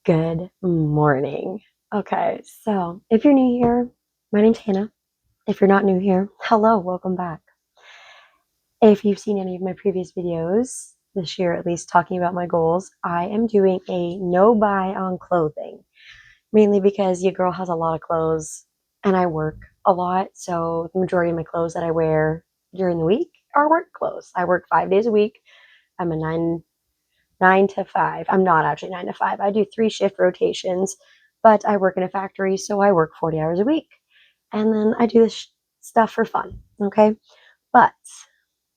Good morning. Okay, so if you're new here, my name's Hannah. If you're not new here, hello, welcome back. If you've seen any of my previous videos this year, at least talking about my goals, I am doing a no buy on clothing, mainly because your girl has a lot of clothes and I work a lot. So the majority of my clothes that I wear during the week are work clothes. I work 5 days a week. I'm a nine to five. I'm not actually 9 to 5. I do 3 shift rotations, but I work in a factory, so I work 40 hours a week. And then I do this stuff for fun, okay? But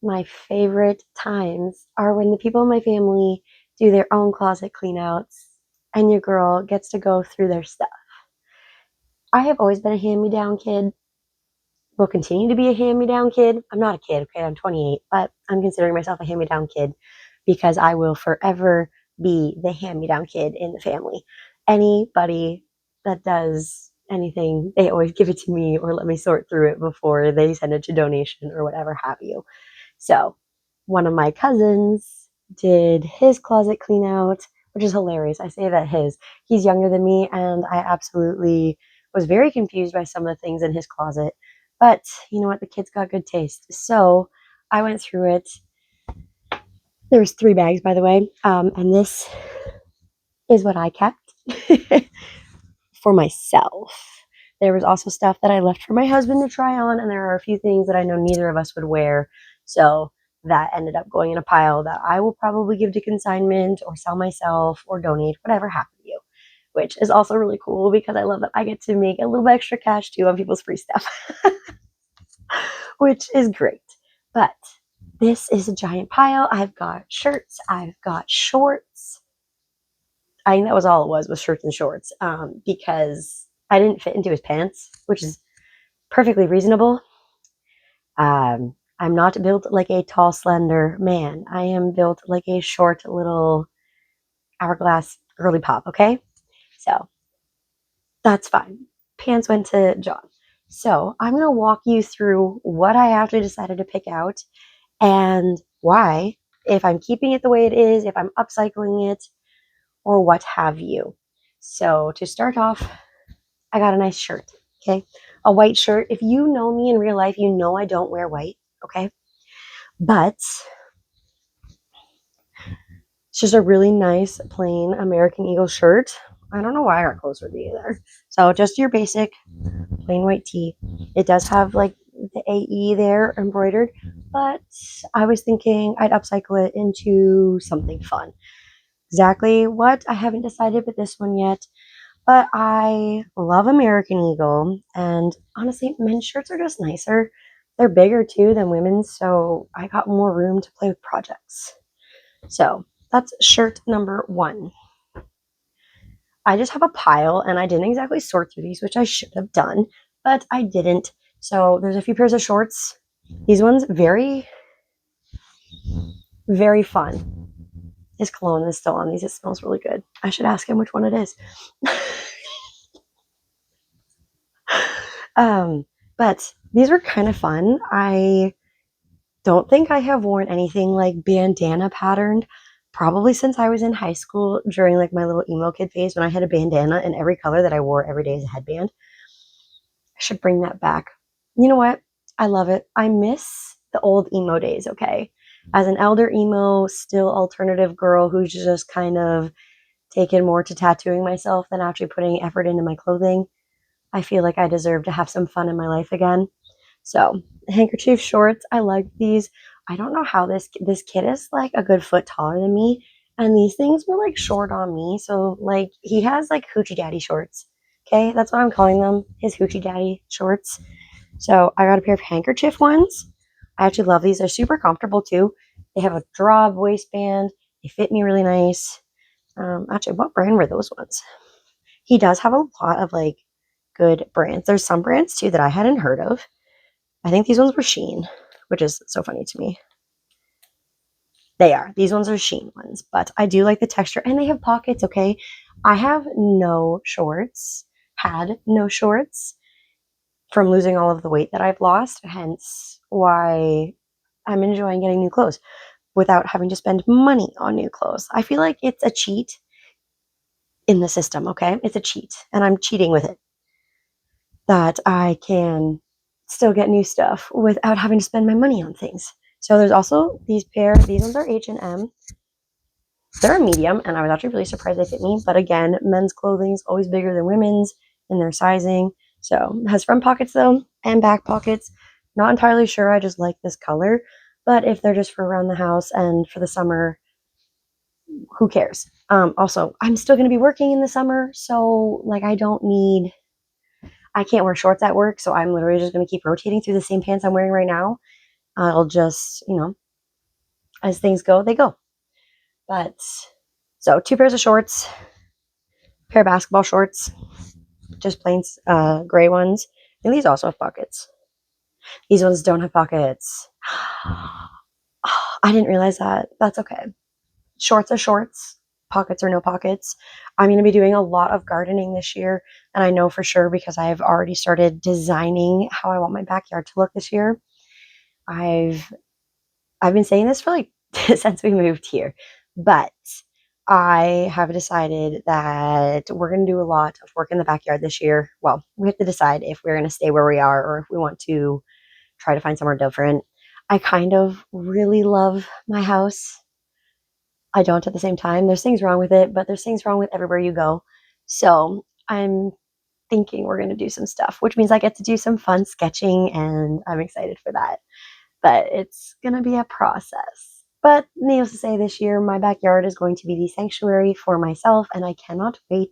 my favorite times are when the people in my family do their own closet cleanouts and your girl gets to go through their stuff. I have always been a hand-me-down kid. Will continue to be a hand-me-down kid. I'm not a kid, okay? I'm 28, but I'm considering myself a hand-me-down kid because I will forever be the hand-me-down kid in the family. Anybody that does anything, they always give it to me or let me sort through it before they send it to donation or whatever have you. So one of my cousins did his closet clean out, which is hilarious. I say that he's younger than me, and I absolutely was very confused by some of the things in his closet. But you know what? The kid's got good taste. So I went through it. There was 3 bags, by the way, and this is what I kept for myself. There was also stuff that I left for my husband to try on, and there are a few things that I know neither of us would wear. So that ended up going in a pile that I will probably give to consignment or sell myself or donate, whatever happened to you, which is also really cool because I love that I get to make a little bit extra cash too on people's free stuff, which is great. But this is a giant pile. I've got shirts, I've got shorts. I think that was all it was shirts and shorts, because I didn't fit into his pants, which is perfectly reasonable. I'm not built like a tall, slender man. I am built like a short little hourglass girly pop, okay? So that's fine. Pants went to John. So I'm going to walk you through what I actually decided to pick out and why, if I'm keeping it the way it is, if I'm upcycling it, or what have you. So to start off, I got a nice shirt, okay? A white shirt. If you know me in real life, you know I don't wear white, okay? But it's just a really nice, plain American Eagle shirt. I don't know why I got clothes with me either. So just your basic plain white tee. It does have like the AE there embroidered, but I was thinking I'd upcycle it into something fun. Exactly what, I haven't decided with this one yet, but I love American Eagle, and honestly, men's shirts are just nicer. They're bigger too than women's, so I got more room to play with projects. So that's shirt number 1. I just have a pile, and I didn't exactly sort through these, which I should have done, but I didn't. So there's a few pairs of shorts. These ones, very, very fun. His cologne is still on these. It smells really good. I should ask him which one it is. But these were kind of fun. I don't think I have worn anything like bandana patterned probably since I was in high school during like my little emo kid phase when I had a bandana in every color that I wore every day as a headband. I should bring that back. You know what? I love it. I miss the old emo days, okay? As an elder emo, still alternative girl who's just kind of taken more to tattooing myself than actually putting effort into my clothing, I feel like I deserve to have some fun in my life again. So handkerchief shorts, I like these. I don't know how this kid is like a good foot taller than me, and these things were like short on me. So like he has like hoochie daddy shorts. Okay, that's what I'm calling them, his hoochie daddy shorts. So I got a pair of handkerchief ones. I actually love these. They're super comfortable too. They have a drop waistband. They fit me really nice. Actually, what brand were those ones? He does have a lot of like good brands. There's some brands too that I hadn't heard of. I think these ones were Shein, which is so funny to me. They are. These ones are Shein ones, but I do like the texture, and they have pockets, okay? I have no shorts, had no shorts from losing all of the weight that I've lost, hence why I'm enjoying getting new clothes without having to spend money on new clothes. I feel like it's a cheat in the system, okay? It's a cheat, and I'm cheating with it. That I can still get new stuff without having to spend my money on things. So there's also these pair. These ones are H&M. They're a medium, and I was actually really surprised they fit me. But again, men's clothing is always bigger than women's in their sizing. So it has front pockets though, and back pockets. Not entirely sure. I just like this color. But if they're just for around the house and for the summer, who cares? Also, I'm still going to be working in the summer, so like I can't wear shorts at work, so I'm literally just going to keep rotating through the same pants I'm wearing right now. I'll just, as things go, they go. But so 2 pairs of shorts, pair of basketball shorts, just plain gray ones, and these also have pockets. These ones don't have pockets. I didn't realize that. That's okay. Shorts are shorts, pockets or no pockets. I'm going to be doing a lot of gardening this year, and I know for sure because I've already started designing how I want my backyard to look this year. I've been saying this for like since we moved here, but I have decided that we're going to do a lot of work in the backyard this year. Well, we have to decide if we're going to stay where we are or if we want to try to find somewhere different. I kind of really love my house. I don't at the same time. There's things wrong with it, but there's things wrong with everywhere you go. So I'm thinking we're going to do some stuff, which means I get to do some fun sketching, and I'm excited for that. But it's going to be a process. But needless to say, this year my backyard is going to be the sanctuary for myself, and I cannot wait.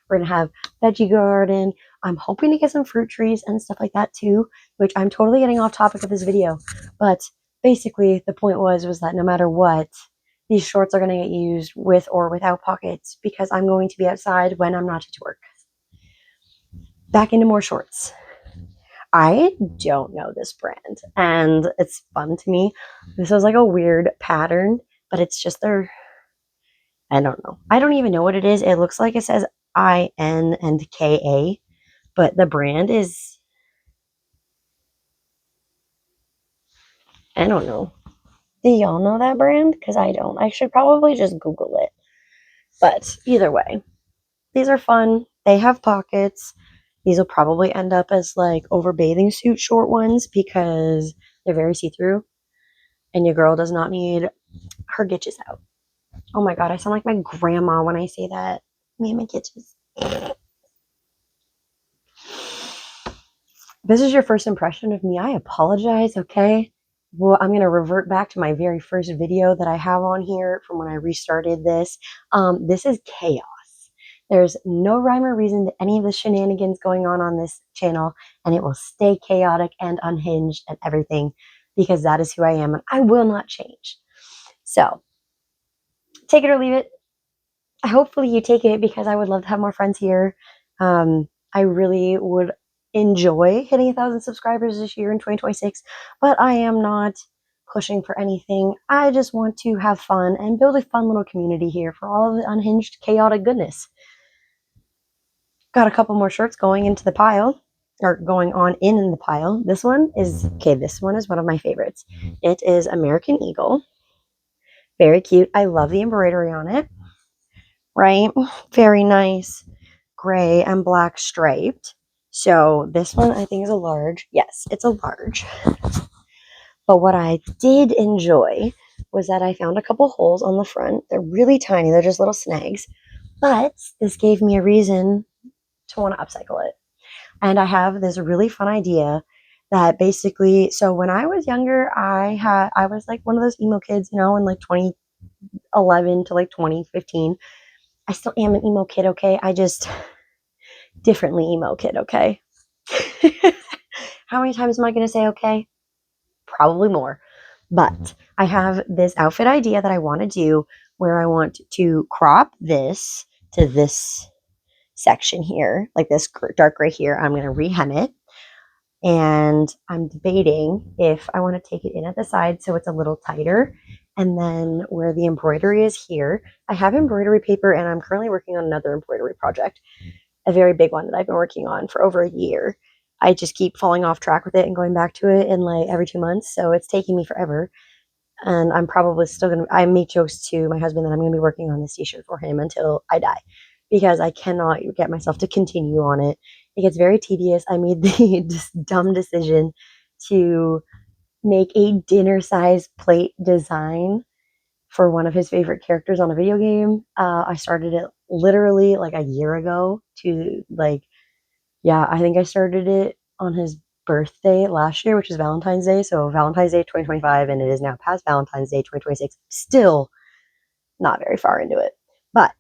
We're going to have veggie garden. I'm hoping to get some fruit trees and stuff like that too, which I'm totally getting off topic of this video. But basically the point was that no matter what, these shorts are going to get used with or without pockets because I'm going to be outside when I'm not at work. Back into more shorts. I don't know this brand, and it's fun to me. This was like a weird pattern, but it's just I don't know. I don't even know what it is. It looks like it says IN and KA, but the brand is, I don't know. Do y'all know that brand? Because I don't. I should probably just Google it. But either way, these are fun. They have pockets. These will probably end up as like over bathing suit short ones because they're very see-through. And your girl does not need her gitches out. Oh my god, I sound like my grandma when I say that. Me and my gitches. If this is your first impression of me, I apologize, okay? Well, I'm going to revert back to my very first video that I have on here from when I restarted this. This is chaos. There's no rhyme or reason to any of the shenanigans going on this channel, and it will stay chaotic and unhinged and everything because that is who I am, and I will not change. So, take it or leave it. Hopefully you take it because I would love to have more friends here. I really would enjoy hitting 1,000 subscribers this year in 2026, but I am not pushing for anything. I just want to have fun and build a fun little community here for all of the unhinged, chaotic goodness. Got a couple more shirts going into the pile, or going on in the pile. This one is one of my favorites. It is American Eagle. Very cute. I love the embroidery on it. Right? Very nice. Gray and black striped. So this one I think is a large. Yes, it's a large. But what I did enjoy was that I found a couple holes on the front. They're really tiny. They're just little snags. But this gave me a reason to want to upcycle it. And I have this really fun idea that basically, so when I was younger, I was like one of those emo kids, in like 2011 to like 2015. I still am an emo kid, okay? I just differently emo kid, okay? How many times am I going to say okay? Probably more. But I have this outfit idea that I want to do where I want to crop this to this section here, like this dark gray here. I'm going to rehem it. And I'm debating if I want to take it in at the side so it's a little tighter. And then where the embroidery is here, I have embroidery paper, and I'm currently working on another embroidery project, a very big one that I've been working on for over a year. I just keep falling off track with it and going back to it in like every 2 months. So it's taking me forever. And I'm probably still going to, I make jokes to my husband that I'm going to be working on this t-shirt for him until I die. because I cannot get myself to continue on it. It gets very tedious. I made the dumb decision to make a dinner size plate design for one of his favorite characters on a video game. I started it literally like a year ago to like, yeah, I think I started it on his birthday last year, which is Valentine's Day. So Valentine's Day 2025, and it is now past Valentine's Day 2026. Still not very far into it. But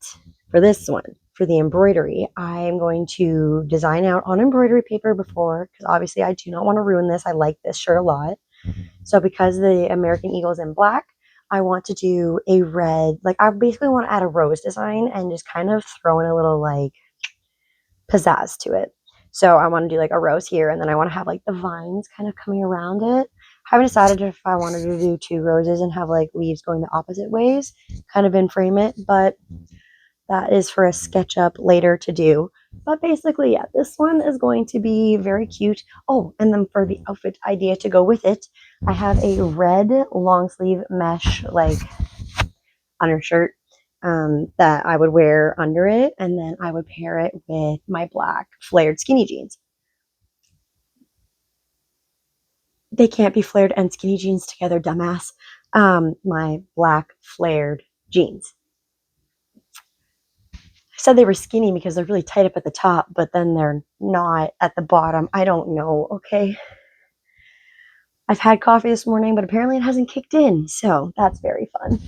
for this one, for the embroidery, I am going to design out on embroidery paper before, because obviously I do not want to ruin this. I like this shirt a lot. So because the American Eagle is in black, I want to do a red, like I basically want to add a rose design and just kind of throw in a little like pizzazz to it. So I want to do like a rose here, and then I want to have like the vines kind of coming around it. I haven't decided if I wanted to do 2 roses and have like leaves going the opposite ways, kind of in frame it, but that is for a SketchUp later to do. But basically, yeah, this one is going to be very cute. Oh, and then for the outfit idea to go with it, I have a red long sleeve mesh like undershirt that I would wear under it, and then I would pair it with my black flared skinny jeans. They can't be flared and skinny jeans together, dumbass. My black flared jeans. I said they were skinny because they're really tight up at the top, but then they're not at the bottom. I don't know, okay? I've had coffee this morning, but apparently it hasn't kicked in, so that's very fun.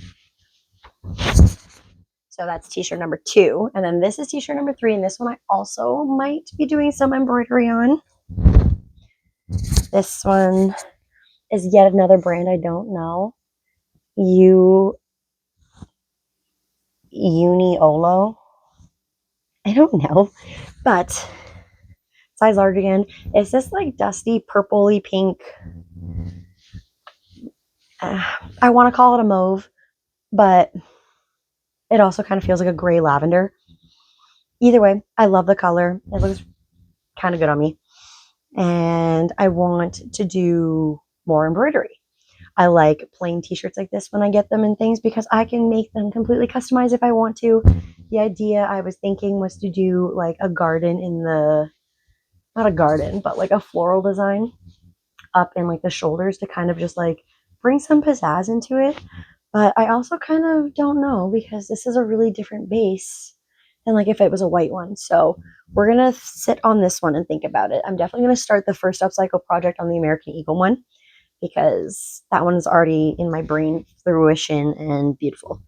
So that's t-shirt number 2. And then this is t-shirt number 3, and this one I also might be doing some embroidery on. This one is yet another brand I don't know. Uniolo. I don't know, but size large again. It's this like dusty purpley pink. I want to call it a mauve, but it also kind of feels like a gray lavender. Either way, I love the color. It looks kind of good on me. And I want to do more embroidery. I like plain t-shirts like this when I get them and things because I can make them completely customized if I want to. The idea I was thinking was to do like a garden in the, not a garden, but like a floral design up in like the shoulders to kind of just like bring some pizzazz into it. But I also kind of don't know because this is a really different base than like if it was a white one. So we're going to sit on this one and think about it. I'm definitely going to start the first upcycle project on the American Eagle one because that one is already in my brain, fruition, and beautiful.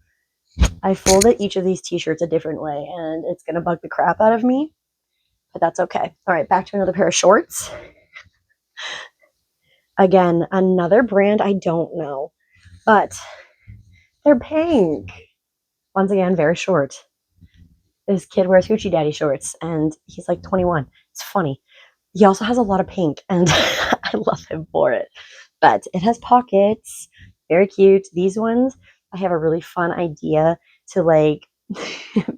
I folded each of these t-shirts a different way and it's going to bug the crap out of me, but that's okay. All right, back to another pair of shorts. Again, another brand I don't know, but they're pink. Once again, very short. This kid wears Hoochie Daddy shorts and he's like 21. It's funny. He also has a lot of pink and I love him for it. But it has pockets. Very cute. These ones, I have a really fun idea to like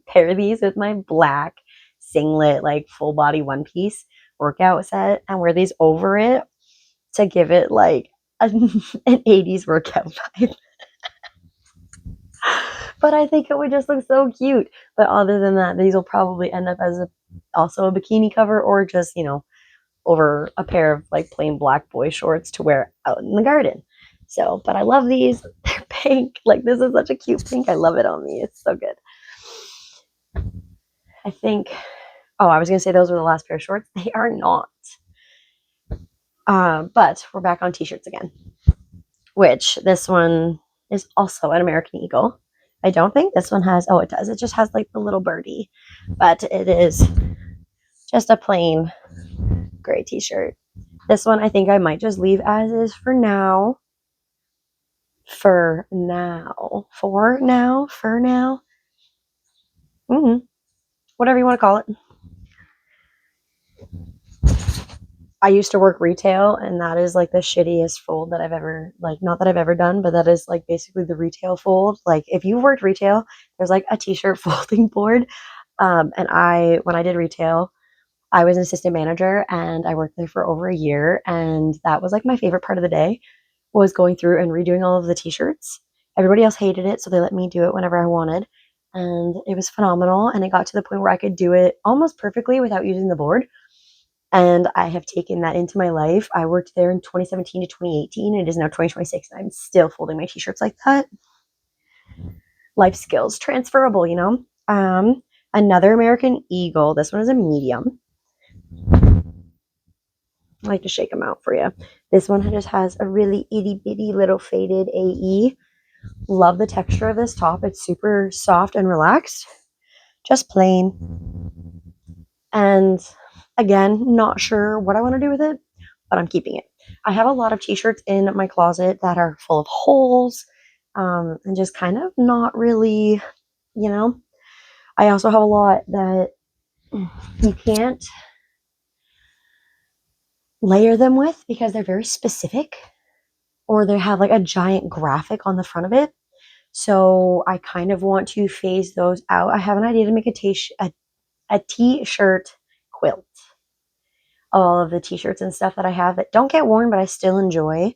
pair these with my black singlet, like full body one piece workout set and wear these over it to give it like an 80s workout vibe. But I think it would just look so cute. But other than that, these will probably end up as also a bikini cover or just, you know, over a pair of like plain black boy shorts to wear out in the garden. So, but I love these. They're pink. Like this is such a cute pink. I love it on me. It's so good. I think, oh, I was going to say those were the last pair of shorts. They are not. But we're back on t-shirts again, which this one is also an American Eagle. I don't think this one has, oh, it does. It just has like the little birdie, but it is just a plain gray t-shirt. This one I think I might just leave as is for now. For now. Whatever you want to call it. I used to work retail and that is like the shittiest fold that I've ever, like, not that I've ever done, but that is like basically the retail fold. Like if you've worked retail, there's like a t-shirt folding board. And when I did retail, I was an assistant manager and I worked there for over a year. And that was like my favorite part of the day was going through and redoing all of the t-shirts. Everybody else hated it, so they let me do it whenever I wanted. and it was phenomenal. And it got to the point where I could do it almost perfectly without using the board. And I have taken that into my life. I worked there in 2017 to 2018. It is now 2026, and I'm still folding my t-shirts like that. Life skills, transferable, you know. Another American Eagle. This one is a medium. I like to shake them out for you. This one just has a really itty bitty little faded AE. Love the texture of this top. It's super soft and relaxed. Just plain. And again, not sure what I want to do with it, but I'm keeping it. I have a lot of t-shirts in my closet that are full of holes, and just kind of not really, you know. I also have a lot that you can't layer them with because they're very specific, or they have like a giant graphic on the front of it. So I kind of want to phase those out. I have an idea to make a t-shirt quilt. All of the t-shirts and stuff that I have that don't get worn, but I still enjoy.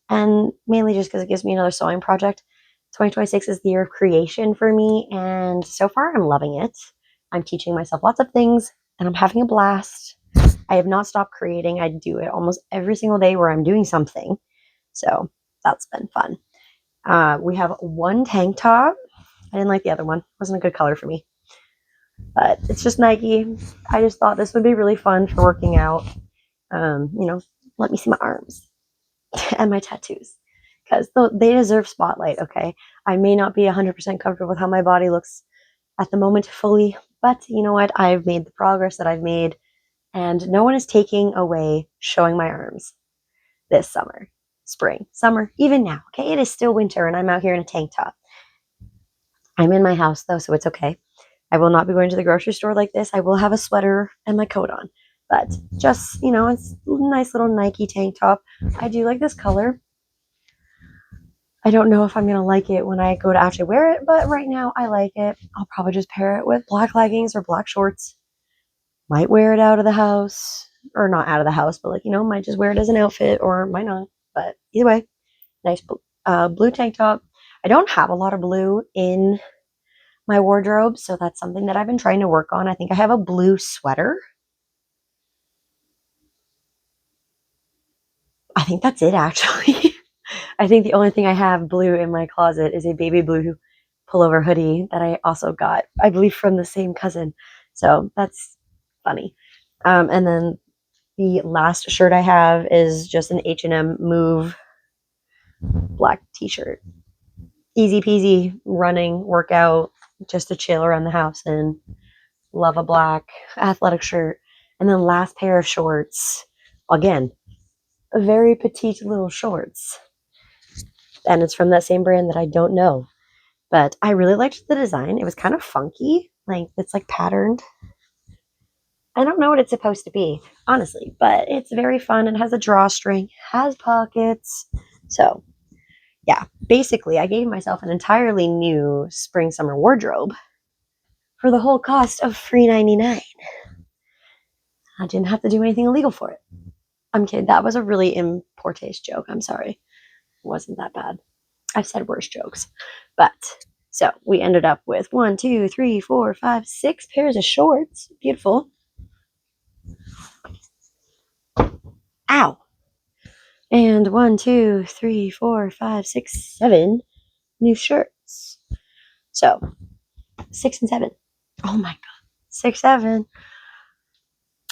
And mainly just because it gives me another sewing project. 2026 is the year of creation for me, and so far I'm loving it. I'm teaching myself lots of things, and I'm having a blast. I have not stopped creating. I do it almost every single day where I'm doing something. So that's been fun. We have one tank top. I didn't like the other one. It wasn't a good color for me. But it's just Nike. I just thought this would be really fun for working out. You know, let me see my arms and my tattoos, because they deserve spotlight, okay? I may not be 100% comfortable with how my body looks at the moment fully, but you know what? I've made the progress that I've made, and no one is taking away showing my arms this summer, spring, summer, even now, okay? It is still winter, and I'm out here in a tank top. I'm in my house, though, so it's okay. I will not be going to the grocery store like this. I will have a sweater and my coat on. But just, you know, it's a nice little Nike tank top. I do like this color. I don't know if I'm going to like it when I go to actually wear it, but right now I like it. I'll probably just pair it with black leggings or black shorts. Might wear it out of the house, or not out of the house, but like, you know, might just wear it as an outfit, or might not. But either way, nice blue tank top. I don't have a lot of blue in my wardrobe, so that's something that I've been trying to work on. I think I have a blue sweater. I think that's it, actually. I think the only thing I have blue in my closet is a baby blue pullover hoodie that I also got, I believe, from the same cousin. So that's funny. And then the last shirt I have is just an H&M Move black t-shirt. Easy peasy running workout, just to chill around the house, and love a black athletic shirt. And then last pair of shorts, again, very petite little shorts. And it's from that same brand that I don't know. But I really liked the design. It was kind of funky. Like, it's like patterned. I don't know what it's supposed to be, honestly, but it's very fun. It has a drawstring, has pockets. So, yeah, basically, I gave myself an entirely new spring summer wardrobe for the whole cost of $3.99. I didn't have to do anything illegal for it. I'm kidding. That was a really in poor taste joke. I'm sorry. It wasn't that bad. I've said worse jokes. But so we ended up with 1, 2, 3, 4, 5, 6 pairs of shorts. Beautiful. Ow. And 1, 2, 3, 4, 5, 6, 7 new shirts. So 6 and 7. Oh my God. 6, 7.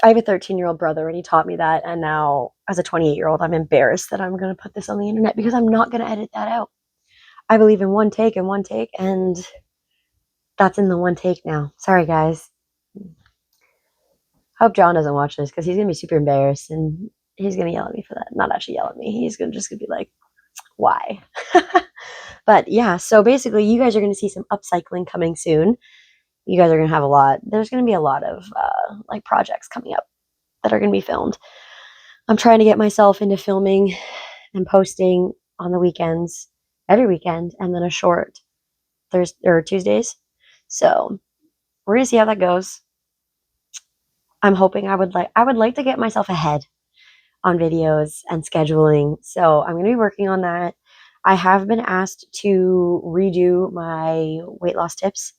I have a 13-year-old brother, and he taught me that. And now, as a 28-year-old, I'm embarrassed that I'm going to put this on the internet because I'm not going to edit that out. I believe in one take, and that's in the one take now. Sorry, guys. Hope John doesn't watch this, because he's going to be super embarrassed, and he's going to yell at me for that. Not actually yell at me. He's just going to be like, why? But yeah, so basically, you guys are going to see some upcycling coming soon. You guys are going to have a lot. There's going to be a lot of like projects coming up that are going to be filmed. I'm trying to get myself into filming and posting on the weekends, every weekend, and then a short Thursday or Tuesdays. So we're going to see how that goes. I'm hoping I would like to get myself ahead on videos and scheduling. So I'm going to be working on that. I have been asked to redo my weight loss tips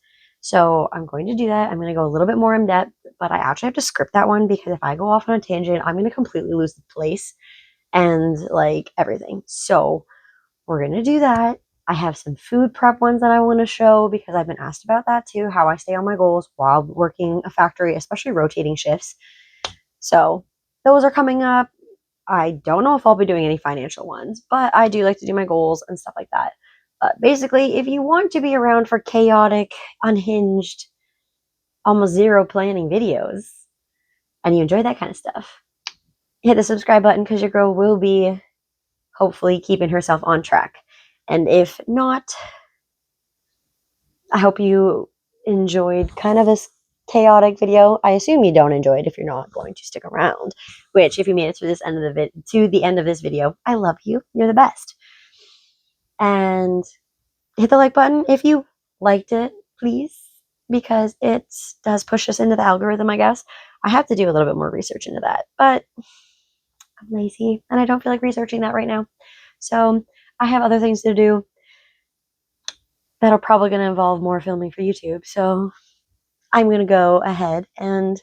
So I'm going to do that. I'm going to go a little bit more in depth, but I actually have to script that one because if I go off on a tangent, I'm going to completely lose the place and like everything. So we're going to do that. I have some food prep ones that I want to show because I've been asked about that too, how I stay on my goals while working a factory, especially rotating shifts. So those are coming up. I don't know if I'll be doing any financial ones, but I do like to do my goals and stuff like that. Basically, if you want to be around for chaotic, unhinged, almost zero planning videos, and you enjoy that kind of stuff, hit the subscribe button because your girl will be hopefully keeping herself on track. And if not, I hope you enjoyed kind of this chaotic video. I assume you don't enjoy it if you're not going to stick around, which if you made it to the end of this video, I love you. You're the best. And hit the like button if you liked it, please, because it does push us into the algorithm, I guess. I have to do a little bit more research into that, but I'm lazy and I don't feel like researching that right now. So I have other things to do that are probably going to involve more filming for YouTube. So I'm going to go ahead and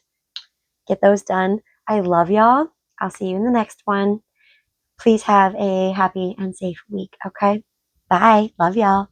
get those done. I love y'all. I'll see you in the next one. Please have a happy and safe week, okay? Bye. Love y'all.